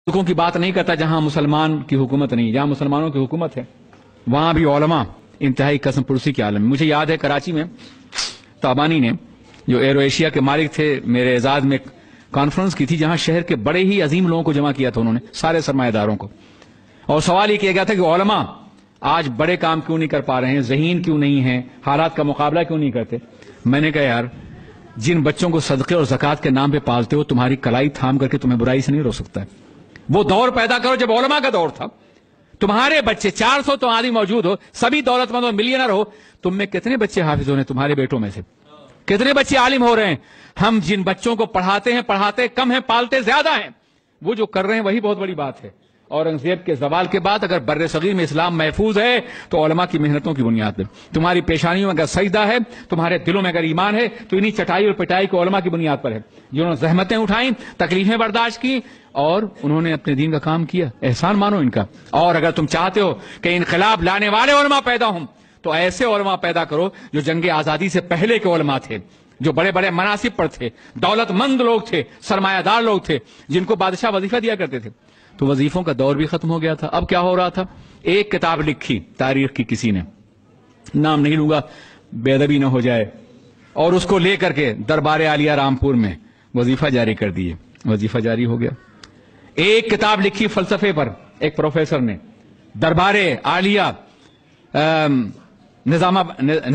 ملکوں کی بات نہیں کرتا جہاں مسلمان کی حکومت نہیں، جہاں مسلمانوں کی حکومت ہے وہاں بھی علماء انتہائی قسم پرسی کے عالم میں. مجھے یاد ہے کراچی میں تابانی نے جو ایرو ایشیا کے مالک تھے میرے اعزاز میں کانفرنس کی تھی جہاں شہر کے بڑے ہی عظیم لوگوں کو جمع کیا تھا انہوں نے، سارے سرمایہ داروں کو، اور سوال یہ کیا گیا تھا کہ علماء آج بڑے کام کیوں نہیں کر پا رہے ہیں، ذہین کیوں نہیں ہیں، حالات کا مقابلہ کیوں نہیں کرتے. میں نے کہا یار جن بچوں کو صدقے اور زکوٰۃ کے نام پہ پالتے ہو تمہاری کلائی تھام کر کے تمہیں برائی سے نہیں روک سکتا ہے. وہ دور پیدا کرو جب علماء کا دور تھا. تمہارے بچے 400 تو آدمی موجود ہو، سبھی دولت مند اور ملینر ہو، تم میں کتنے بچے حافظ ہو رہے ہیں تمہارے بیٹوں میں سے، کتنے بچے عالم ہو رہے ہیں. ہم جن بچوں کو پڑھاتے کم ہیں، پالتے زیادہ ہیں. وہ جو کر رہے ہیں وہی بہت بڑی بات ہے. اورنگزیب کے زوال کے بعد اگر بر صغیر میں اسلام محفوظ ہے تو علماء کی محنتوں کی بنیاد پہ. تمہاری پیشانیوں میں اگر سجدہ ہے، تمہارے دلوں میں اگر ایمان ہے تو انہی چٹائی اور پٹائی کو علماء کی بنیاد پر ہے، جنہوں نے زحمتیں اٹھائیں، تکلیفیں برداشت کی اور انہوں نے اپنے دین کا کام کیا. احسان مانو ان کا. اور اگر تم چاہتے ہو کہ انقلاب لانے والے علماء پیدا ہوں تو ایسے علماء پیدا کرو جو جنگ آزادی سے پہلے کے علماء تھے، جو بڑے بڑے مناصب پر تھے، دولت مند لوگ تھے، سرمایہ دار لوگ تھے، جن کو بادشاہ وظیفہ دیا کرتے تھے. تو وظیفوں کا دور بھی ختم ہو گیا تھا. اب کیا ہو رہا تھا؟ ایک کتاب لکھی تاریخ کی کسی نے، نام نہیں لوں گا بے ادبی نہ ہو جائے، اور اس کو لے کر کے دربار عالیہ رامپور میں وظیفہ جاری کر دیے. وظیفہ جاری ہو گیا. ایک کتاب لکھی فلسفے پر ایک پروفیسر نے، دربار عالیہ نظام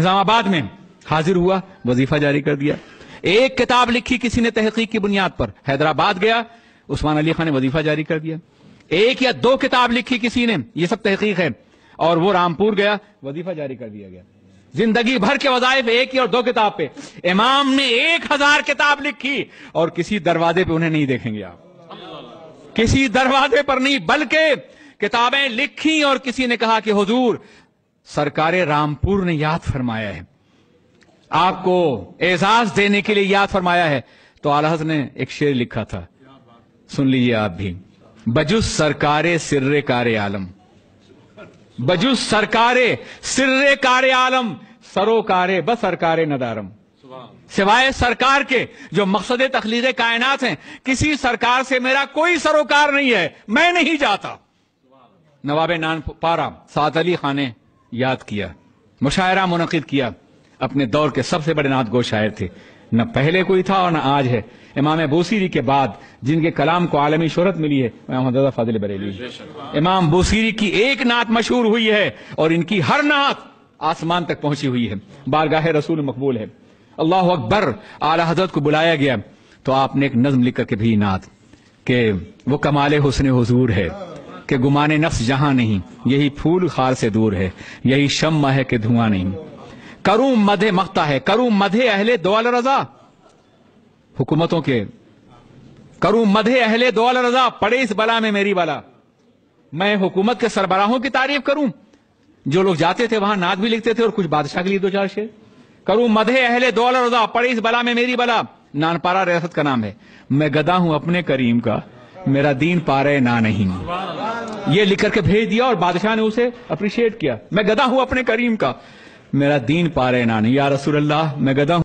آباد میں حاضر ہوا، وظیفہ جاری کر دیا. ایک کتاب لکھی کسی نے تحقیق کی بنیاد پر، حیدرآباد گیا، عثمان علی خان نے وظیفہ جاری کر دیا. ایک یا دو کتاب لکھی کسی نے، یہ سب تحقیق ہے، اور وہ رامپور گیا، وظیفہ جاری کر دیا گیا. زندگی بھر کے وظائف ایک ہی اور دو کتاب پہ. امام نے 1000 کتاب لکھی اور کسی دروازے پہ انہیں نہیں دیکھیں گے آپ، کسی دروازے پر نہیں، بلکہ کتابیں لکھی اور کسی نے کہا کہ حضور سرکار رامپور نے یاد فرمایا ہے، آپ کو اعزاز دینے کے لیے یاد فرمایا ہے. تو اعلی حضرت نے ایک شعر لکھا تھا، سن لیجیے آپ بھی. بجز سرکار سر کار عالم، بجز سرکار سر کار عالم، سروکار بس سرکار ندارم. سوائے سرکار کے جو مقصد تخلیق کائنات ہیں، کسی سرکار سے میرا کوئی سروکار نہیں ہے، میں نہیں جاتا. نواب نان پارا سعد علی خان نے یاد کیا، مشاعرہ منعقد کیا. اپنے دور کے سب سے بڑے نعت گو شاعر تھے، نہ پہلے کوئی تھا اور نہ آج ہے. امام بوسیری کے بعد جن کے کلام کو عالمی شہرت ملی ہے محمد رضا فاضل بریلوی. امام بوسیری کی ایک نعت مشہور ہوئی ہے اور ان کی ہر نعت آسمان تک پہنچی ہوئی ہے، بارگاہ رسول مقبول ہے. اللہ اکبر. اعلی حضرت کو بلایا گیا تو آپ نے ایک نظم لکھ کر کے بھی نعت کہ وہ کمال حسن حضور ہے کہ گمان نفس جہاں نہیں، یہی پھول خار سے دور ہے، یہی شمع ہے کہ دھواں نہیں. کروں مدح مختہ ہے، کروں مدح اہل دوال رضا، حکومتوں کے کروں مدح اہل دوال رضا، پڑے اس بلا میں میری بلا. میں حکومت کے سربراہوں کی تعریف کروں، جو لوگ جاتے تھے وہاں نعت بھی لکھتے تھے اور کچھ بادشاہ کے لیے 2-4 شعر. کروں مدح اہل دوال رضا، پڑے اس بلا میں میری بلا. نانپارا ریاست کا نام ہے. میں گدا ہوں اپنے کریم کا، میرا دین پارے نہ نہیں. یہ لکھ کر کے بھیج دیا اور بادشاہ نے اسے اپریشیٹ کیا. میں گدا ہوں اپنے کریم کا، میرا دین پارے نہ نہیں. یا رسول اللہ میں گدا ہوں